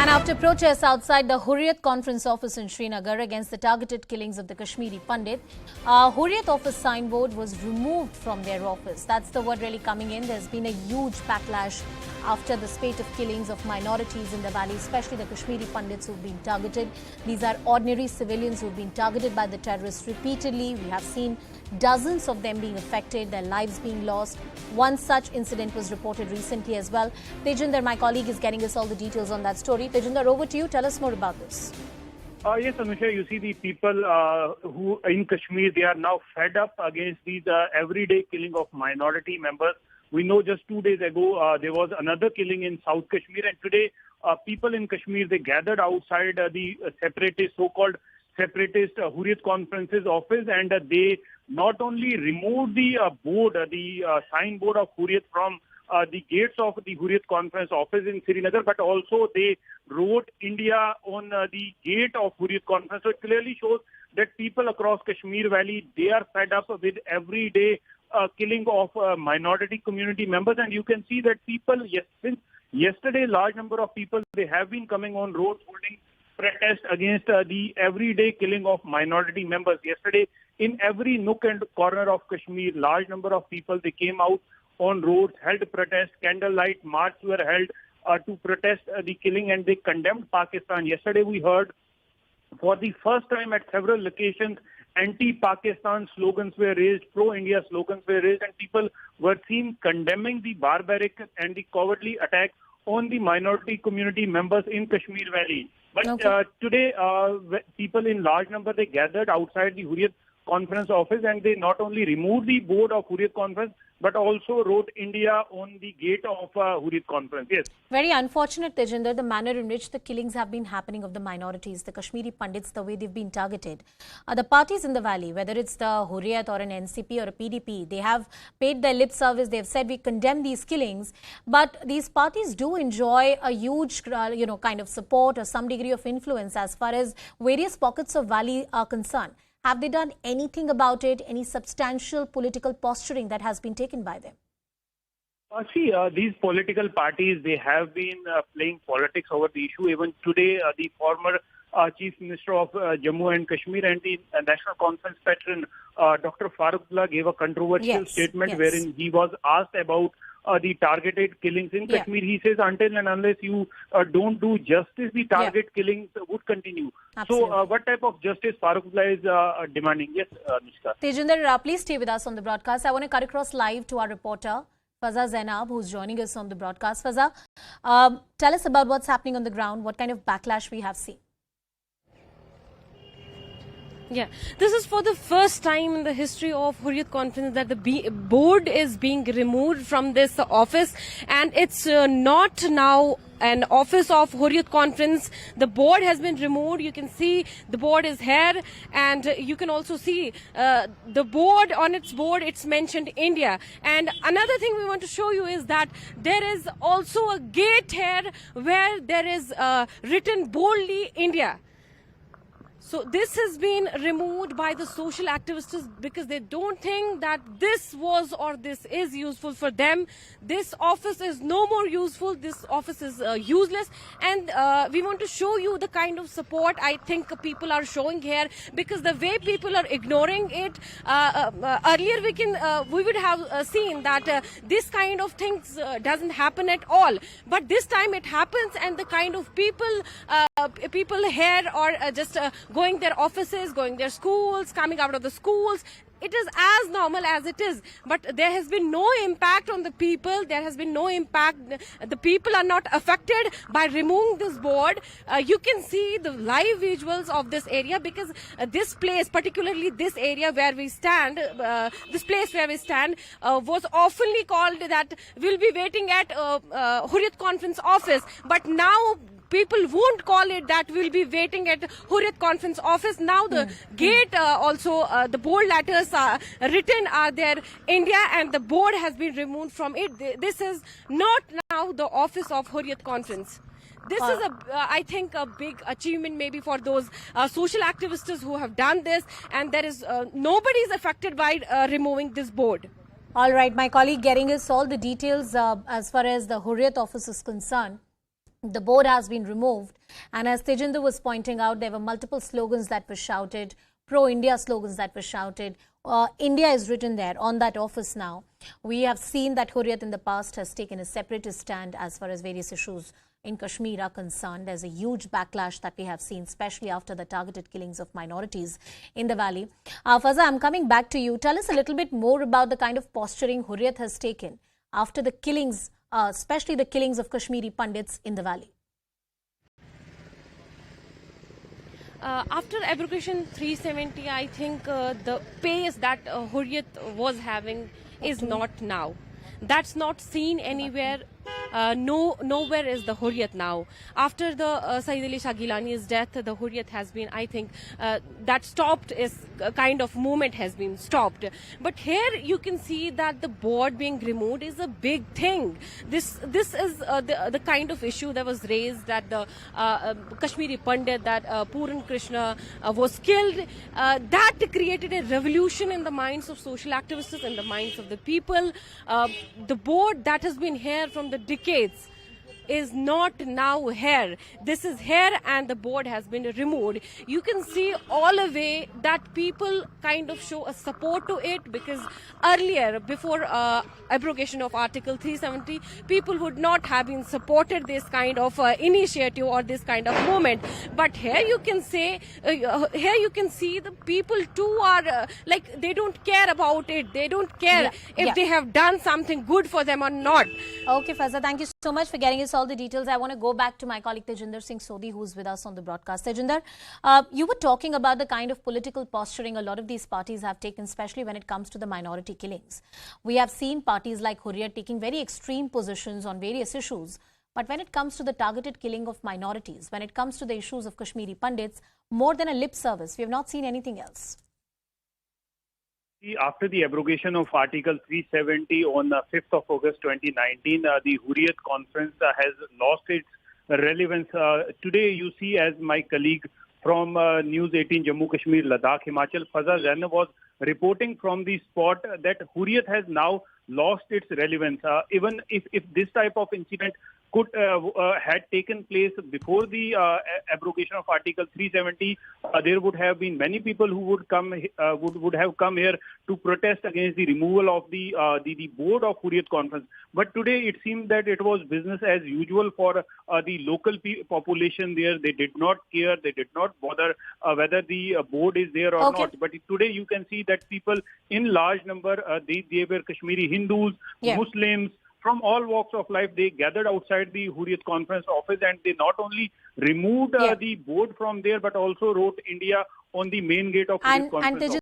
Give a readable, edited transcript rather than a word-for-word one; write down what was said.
And after protests outside the Hurriyat conference office in Srinagar against the targeted killings of the Kashmiri Pandit, Hurriyat office signboard was removed from their office. That's the word really coming in. There's been a huge backlash after the spate of killings of minorities in the valley, especially the Kashmiri Pandits who've been targeted. These are ordinary civilians who've been targeted by the terrorists repeatedly. We have seen dozens of them being affected, their lives being lost. One such incident was reported recently as well. Tejinder, my colleague, is getting us all the details on that story. Tejinder, over to you. Tell us more about this. Yes, Anusha, you see the people who in Kashmir, they are now fed up against these everyday killing of minority members. We know just 2 days ago, there was another killing in South Kashmir, and today people in Kashmir, they gathered outside the separatist, so-called separatist Hurriyat conference's office, and they not only removed the signboard of Hurriyat from the gates of the Hurriyat conference office in Srinagar, but also they wrote India on the gate of Hurriyat conference. So it clearly shows that people across Kashmir Valley, they are fed up with everyday killing of minority community members. And you can see that people, since yesterday, large number of people, they have been coming on roads holding protest against the everyday killing of minority members. Yesterday, in every nook and corner of Kashmir, large number of people, they came out on roads, held protest, candlelight marches were held to protest the killing, and they condemned Pakistan. Yesterday we heard for the first time at several locations, anti-Pakistan slogans were raised, pro-India slogans were raised, and people were seen condemning the barbaric and the cowardly attack on the minority community members in Kashmir Valley. But today, people in large number, they gathered outside the Hurriyat conference office, and they not only removed the board of Hurriyat conference, but also wrote India on the gate of Hurriyat conference. Yes. Very unfortunate, Tejinder, the manner in which the killings have been happening of the minorities, the Kashmiri Pandits, the way they've been targeted. The parties in the valley, whether it's the Hurriyat or an NCP or a PDP, they have paid their lip service. They've said we condemn these killings, but these parties do enjoy a huge, kind of support or some degree of influence as far as various pockets of valley are concerned. Have they done anything about it, any substantial political posturing that has been taken by them? These political parties, they have been playing politics over the issue. Even today, the former Chief Minister of Jammu and Kashmir and the National Conference veteran, Dr. Farooqullah, gave a controversial statement wherein he was asked about the targeted killings in Kashmir. He says, until and unless you don't do justice, the target killings would continue. Absolutely. So what type of justice Farooqullah is demanding? Yes, Nishka. Tejinder, please stay with us on the broadcast. I want to cut across live to our reporter, Faza Zainab, who's joining us on the broadcast. Faza, tell us about what's happening on the ground, what kind of backlash we have seen. Yeah, this is for the first time in the history of Hurriyat conference that the board is being removed from this office, and it's not now an office of Hurriyat conference. The board has been removed. You can see the board is here, and you can also see the board, on its board it's mentioned India. And another thing we want to show you is that there is also a gate here where there is written boldly India. So this has been removed by the social activists because they don't think that this was or this is useful for them. This office is no more useful. This office is useless. And we want to show you the kind of support I think people are showing here, because the way people are ignoring it, earlier we would have seen that this kind of things doesn't happen at all. But this time it happens, and the kind of people here are just going their offices, going their schools, coming out of the schools. It is as normal as it is, but there has been no impact on the people. There has been no impact. The people are not affected by removing this board. You can see the live visuals of this area, because this place, particularly this area where we stand, was oftenly called that we'll be waiting at Hurriyat conference office, but now people won't call it that. We'll be waiting at Hurriyat conference office. Now the gate, also the bold letters are written are there India, and the board has been removed from it. This is not now the office of Hurriyat conference. This is, I think, a big achievement maybe for those social activists who have done this, and there is nobody is affected by removing this board. All right, my colleague getting us all the details as far as the Hurriyat office is concerned. The board has been removed, and as Tejinder was pointing out, there were multiple slogans that were shouted, pro-India slogans that were shouted. India is written there on that office now. We have seen that Hurriyat in the past has taken a separatist stand as far as various issues in Kashmir are concerned. There's a huge backlash that we have seen, especially after the targeted killings of minorities in the valley. Faza, I'm coming back to you. Tell us a little bit more about the kind of posturing Hurriyat has taken after the killings, especially the killings of Kashmiri Pandits in the valley. After abrogation 370, I think the pace that Hurriyat was having is not now. That's not seen anywhere. Nowhere is the Hurriyat now. After the Saeed Ali Shah Gilani's death, the Hurriyat has been, I think, that stopped is a kind of movement has been stopped. But here you can see that the board being removed is a big thing. This is the kind of issue that was raised that the Kashmiri Pandit, that Puran Krishna was killed. That created a revolution in the minds of social activists, in the minds of the people. The board that has been here from the decades is not now here. This is here and the board has been removed. You can see all the way that people kind of show a support to it, because earlier, before abrogation of Article 370, people would not have been supported this kind of initiative or this kind of movement. But here you can say, here you can see the people too are like they don't care about it. They don't care if they have done something good for them or not. Okay, Faza, thank you so much for getting us all the details. I want to go back to my colleague Tejinder Sodhi, who's with us on the broadcast. Tejinder, you were talking about the kind of political posturing a lot of these parties have taken, especially when it comes to the minority killings. We have seen parties like Hurriyat taking very extreme positions on various issues. But when it comes to the targeted killing of minorities, when it comes to the issues of Kashmiri Pandits, more than a lip service, we have not seen anything else. After the abrogation of Article 370 on 5th of August 2019, the Hurriyat conference has lost its relevance. Today, you see, as my colleague from News 18 Jammu, Kashmir, Ladakh, Himachal, Faza Zainab was reporting from the spot that Hurriyat has now lost its relevance. Even if this type of incident could had taken place before the abrogation of Article 370, there would have been many people who would have come here to protest against the removal of the board of Hurriyat conference. But today it seemed that it was business as usual for the local population there. They did not care. They did not bother whether the board is there or not. But today you can see that people in large number, they were Kashmiri Hindus, Muslims, from all walks of life. They gathered outside the Hurriyat conference office, and they not only removed the board from there, but also wrote India on the main gate of Hurriyat conference office.